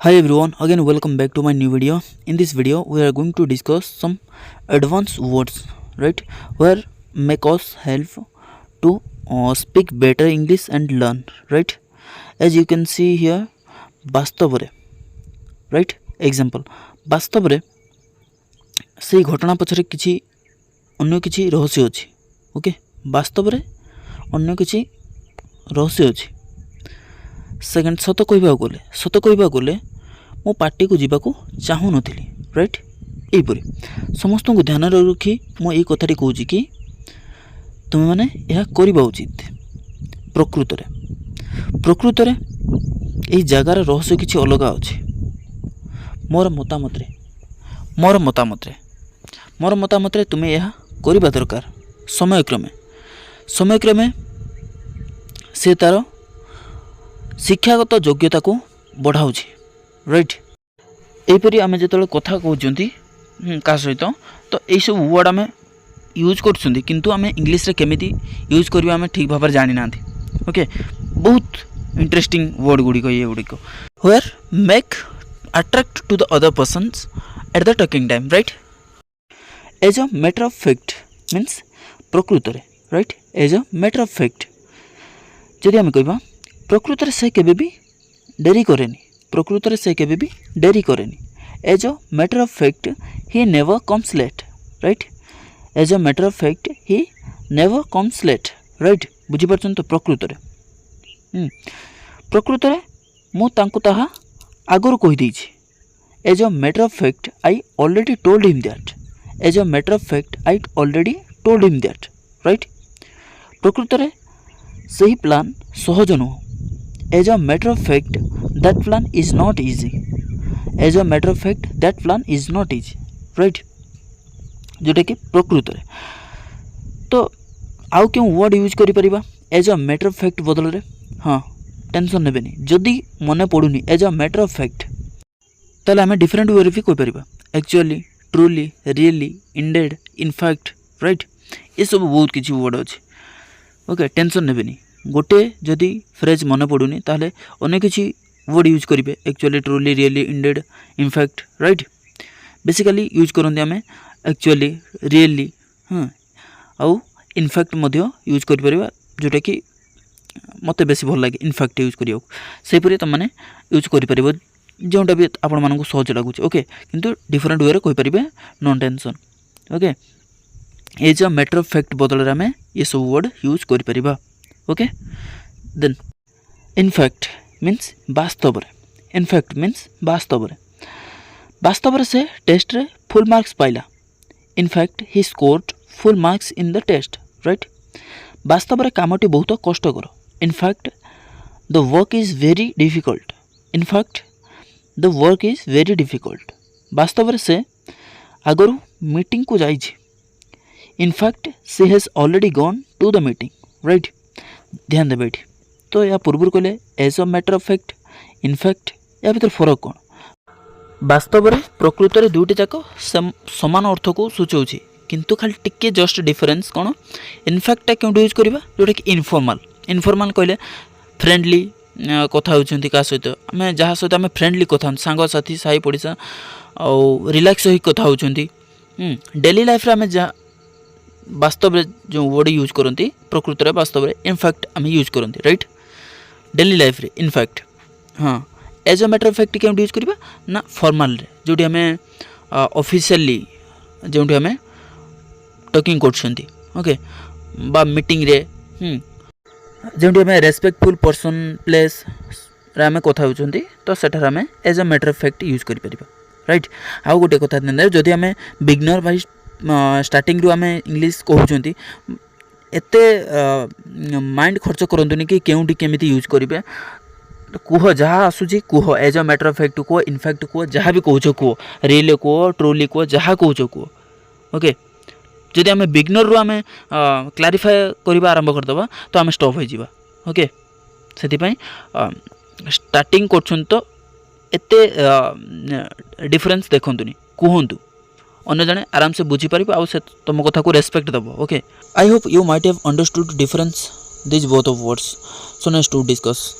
Hi everyone, again welcome back to my new video. In this video, we are going to discuss some advanced words, right? Where make us help to speak better English and learn, right? As you can see here, ବାସ୍ତବରେ, right? Example, ବାସ୍ତବରେ ସେଇ ଘଟଣା ପଛରେ କିଛି ଅନ୍ୟ କିଛି ରହସ୍ୟ ଅଛି, ଓକେ? ବାସ୍ତବରେ ଅନ୍ୟ କିଛି ରହସ୍ୟ ଅଛି। ସେକେଣ୍ଡ, ସତ କହିବାକୁ ଗଲେ ମୁଁ ପାର୍ଟିକୁ ଯିବାକୁ ଚାହୁଁନଥିଲି, ରାଇଟ୍? ଏହିପରି ସମସ୍ତଙ୍କୁ ଧ୍ୟାନରେ ରଖି ମୁଁ ଏଇ କଥାଟି କହୁଛି କି ତୁମେମାନେ ଏହା କରିବା ଉଚିତ। ପ୍ରକୃତରେ ଏହି ଜାଗାର ରହସ୍ୟ କିଛି ଅଲଗା ଅଛି। ମୋର ମତାମତରେ ତୁମେ ଏହା କରିବା ଦରକାର। ସମୟକ୍ରମେ ସେ ତା'ର ଶିକ୍ଷାଗତ ଯୋଗ୍ୟତାକୁ ବଢ଼ାଉଛି, ରାଇଟ୍? ଏହିପରି ଆମେ ଯେତେବେଳେ କଥା କହୁଛନ୍ତି କାହା ସହିତ, ତ ଏଇସବୁ ୱାର୍ଡ଼ ଆମେ ୟୁଜ୍ କରୁଛନ୍ତି, କିନ୍ତୁ ଆମେ ଇଂଲିଶରେ କେମିତି ୟୁଜ୍ କରିବା ଆମେ ଠିକ୍ ଭାବରେ ଜାଣିନାହାନ୍ତି, ଓକେ? ବହୁତ ଇଣ୍ଟରେଷ୍ଟିଂ ୱାର୍ଡ଼ ଗୁଡ଼ିକ ଏଗୁଡ଼ିକ। Where make attract to the other persons at the talking time, right? As a matter of fact means ପ୍ରକୃତରେ, right? As a matter of fact ଯଦି ଆମେ କହିବା ପ୍ରକୃତରେ ସେ କେବେ ବି ଡେରି କରେନି। As a matter of fact he never comes late, right? As a matter of fact he never comes late, right? ବୁଝିପାରୁଛନ୍ତି ତ? ପ୍ରକୃତରେ ମୁଁ ତାଙ୍କୁ ତାହା ଆଗରୁ କହିଦେଇଛି। As a matter of fact I already told him that, right? ପ୍ରକୃତରେ ସେହି ପ୍ଲାନ୍ ସହଜ ନୁହଁ। As a matter of fact, that plan is not easy. Right? जोटा कि प्रकृतरे तो आउ क्यों वर्ड यूज करि परिबा as a matter of fact बदल रे? हाँ, टेंशन नेबेनी। जदि मने पड़ुनी as a matter of fact ताले आमे डिफरेंट वे रे भी कहि परिबा। Actually, truly, really, indeed, in fact, right? ये सब बहुत किछि वर्ड अछि, ओके? टेंशन नेबेनी। गोटे जदि फ्रेज मन पड़ुनी ताहले अन्य किछि वर्ड यूज करेंगे। Actually, truly, really, ended, in fact, right? Basically use करते आम एक्चुअली, रियली, हाँ, आउ इनफैक्ट यूज कर जोटा कि मत बेसी भल लगे इनफैक्ट यूज करिया सेपरी तुम मैंने यूज कर जोटा भी आपण मानक सहज लगुच, ओके? किंतु डिफरेंट वे कहि परिबे, no tension, okay? As a matter of fact बदल आम ये सब वर्ड यूज कर परिबा, ओके? देन इनफैक्ट मीन्स वास्तव से टेस्ट रे फुल मार्क्स पाइला। In fact he scored full marks in the test, right? वास्तव में कामटी बहुत कष्टकर। In fact the work is very difficult. वास्तव से आगरू मीटिंग को जाइछि। In fact she has already gone to the meeting, right? ध्यान देवे ये। तो या पूर्व कहले as a matter of fact, in fact, या भीतर फरक कौन? वास्तव में प्रकृत दुईटी जाक समान अर्थ को सूचाऊँ, किंतु खाली टिके जस्ट डिफरेंस कौन? इनफैक्ट क्यों यूज करवा जोटा कि इनफॉर्मल कहले फ्रेंडली कथा होती क्या सहित आम जहाँ सहित आम फ्रेंडली कथा सांगसाथी साई पड़िशा आउ रिलैक्स हो कथा होती। डेली लाइफ रे आम जहाँ वास्तव में जो वर्ड यूज करती प्रकृत में वास्तव में इनफैक्ट आम यूज करती, राइट? डेली लाइफ रे इनफैक्ट, हाँ। As a matter of fact क्यों यूज करवा ना फॉर्मल रे जोटी आम ऑफिशियली जो आम टॉकिंग करछंती, ओके? बा मीटिंग रे जो आम रेस्पेक्टफुल पर्सन प्लेस रे आम कथा होचंती, तो सेठार आम as a matter of fact use कर परिबा, राइट? आउ गोटे कथा जदि आम बिगनर भाई स्टार्टिंग आम इंग्लिश कहते एत माइंड खर्च करतुनि कि केउंटी केमिति यूज करेंगे। कह जहाँ आसूँ कह, as a matter of fact कह, इनफैक्ट कह, जहाँ भी कह कह, रियली कह, ट्रूली कह, जहाँ कह कह, ओके? जदि आम बिगनर रू आम क्लारिफाए करवा आरंभ करदे तो आम स्टॉप हो जावा, ओके? से स्टार्टिंग कर तो एत डिफरेंस देखंतुनि, कहतु अन्य जने आराम से बुझीपार आउ से तुम कथा को रेस्पेक्ट दब, okay? I hope you might have understood difference this both of words, so next to discuss.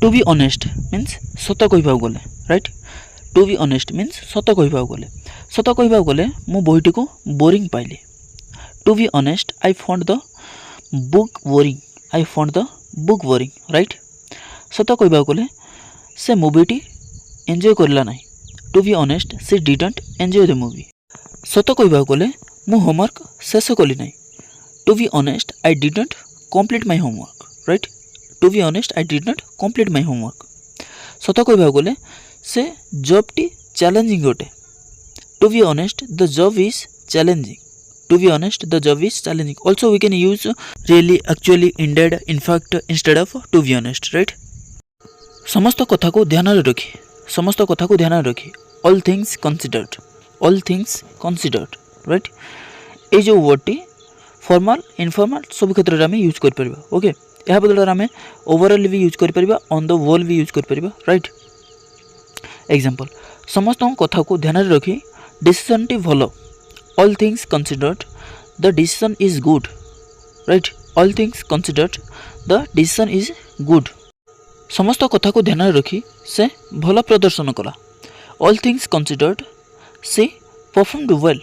To be honest means सत कहबा गले right to be honest means सत कहबा गले मु बहीटी को बोरिंग पाइली to be honest I found the book boring right सत कहबा गले से मूवीटी एंजॉय करला नहीं to be honest she didn't enjoy the movie सत कहबा गले मु होमवर्क शेष कली नहीं to be honest I didn't complete my homework right to be honest I did not complete my homework सत कहबा गले से जॉबटी चैलेंजिंग गोटे to be honest the job is challenging to be honest the job is challenging also we can use really actually indeed in fact instead of to be honest right समस्त कथा को ध्यान रखी ऑल थिंग्स कंसीडर्ड राइट ये जो वर्डटी formal informal सब क्षेत्र में आम यूज कर परिबा ओके यह बदल आम ओवरऑल भी यूज कर परिबा ऑन द वॉल भी यूज कर परिबा राइट एग्जांपल समस्त कथा को ध्यान रखी डिसीजन टी भलो all things considered the decision is good right all things considered the decision is good समस्त कथा को ध्यान रखी से भल प्रदर्शन कला all things considered she performed well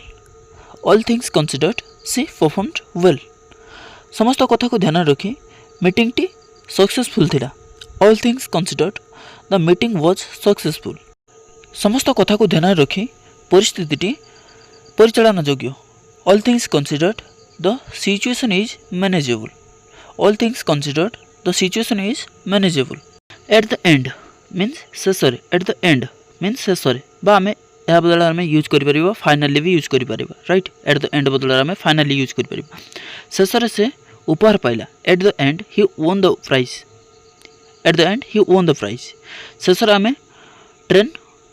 all things considered she performed well समस्त कथा को ध्यान रखी मीटिंग टी सक्सेसफुल थिला all things considered the meeting was successful समस्त कथा को ध्यान रखी परिस्थिति टी परिचालन योग्य all things considered the situation is manageable all things considered the situation is manageable at the end means शेषरे एट द एंड मीन्स शेषरे बा आम यह बदल आम यूज कर फाइनाली भी यूज कर राइट एट द एंड बदल आम फाइनाली यूज कर शेषरे से उपहार पाइला at the end he won the prize at the end he won the prize शेषरे आम ट्रेन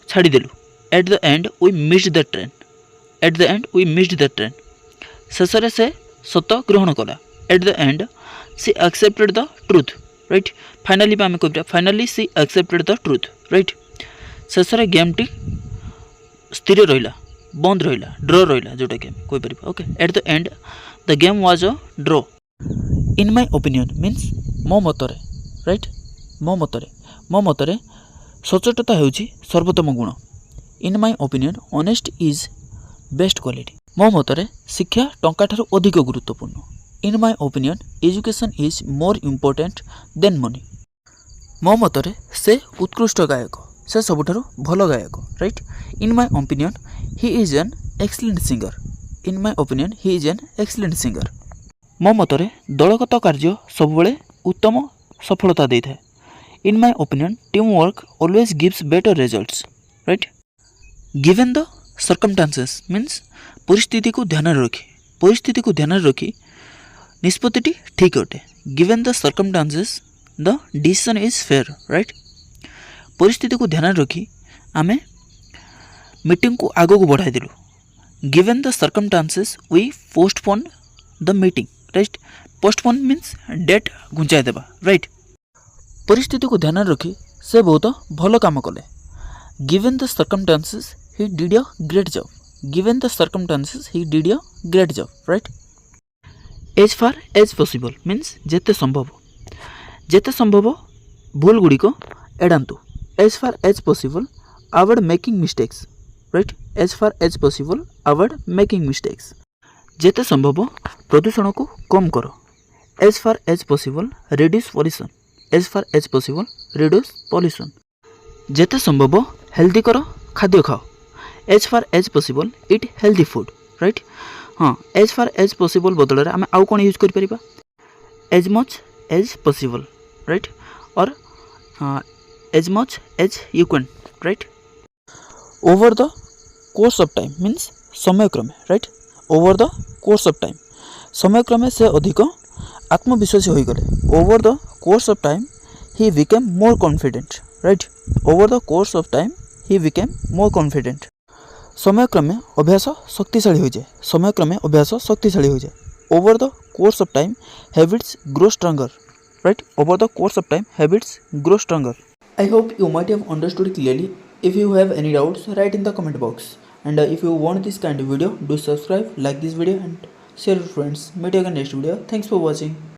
छाड़देलु at the end we missed the train at the end we missed the train शेषरे से सत ग्रहण कला at the end she accepted the truth right finally आम कह finally she accepted the truth right शेषरे गेम टी स्थिर रहा बंद रहा ड्र रहा जोटा कि कहीपर okay at the end the game was a draw in my opinion means मो मतरे राइट मो मतरे सचोटता होउची सर्वोत्तम गुण in my opinion honest is best quality मो मतरे शिक्षा टंका ठारू अधिक गुरुत्वपूर्ण in my opinion education is more important than money मो मतरे से उत्कृष्ट गायक से सबुठारू भल गायक right in my opinion he is an excellent singer in my opinion he is an excellent singer मो मतरे दलगत कार्य सब उत्तम सफलता दे था in my opinion team work always gives better results right given the circumstances means परिस्थिति को ध्यान रखी निष्पत्ति ठीक अटे given the circumstances the decision is fair right परिस्थिति को ध्यान रखी आमे मीटिंग को आग को बढ़ाई देलु given the circumstances we postpone the meeting right postpone means date घुंचाई देबा राइट परिस्थिति को ध्यान रखी से बहुत भल काम कले given the circumstances he did a great job given the circumstances he did a great job right as far as possible means जेते संभव भूल गुड़िक एड़ातु as far as possible avoid making mistakes right as far as possible avoid making mistakes जेते संभव प्रदूषण को कम करो as far as possible reduce pollution as far as possible reduce pollution जेते संभव हेल्दी करो खाद्य खाओ as far as possible eat healthy food right हाँ एज फार एज पॉसिबल बदल आम आउ कौन यूज कर परिबा as much as possible right और as much as you can right over the course of time means समयक्रमे right over the course of time समयक्रमे से अधिक आत्मविश्वासी हो गले over the course of time he became more confident right over the course of time he became more confident समयक्रमे अभ्यास शक्तिशाली हो जाए समयक्रमे अभ्यास शक्तिशाली हो जाए over the course of time habits grow stronger right over the course of time habits grow stronger I hope you might have understood clearly. If you have any doubts, write in the comment box. And if you want this kind of video, do subscribe, like this video and share with friends. Meet you again next video. Thanks for watching.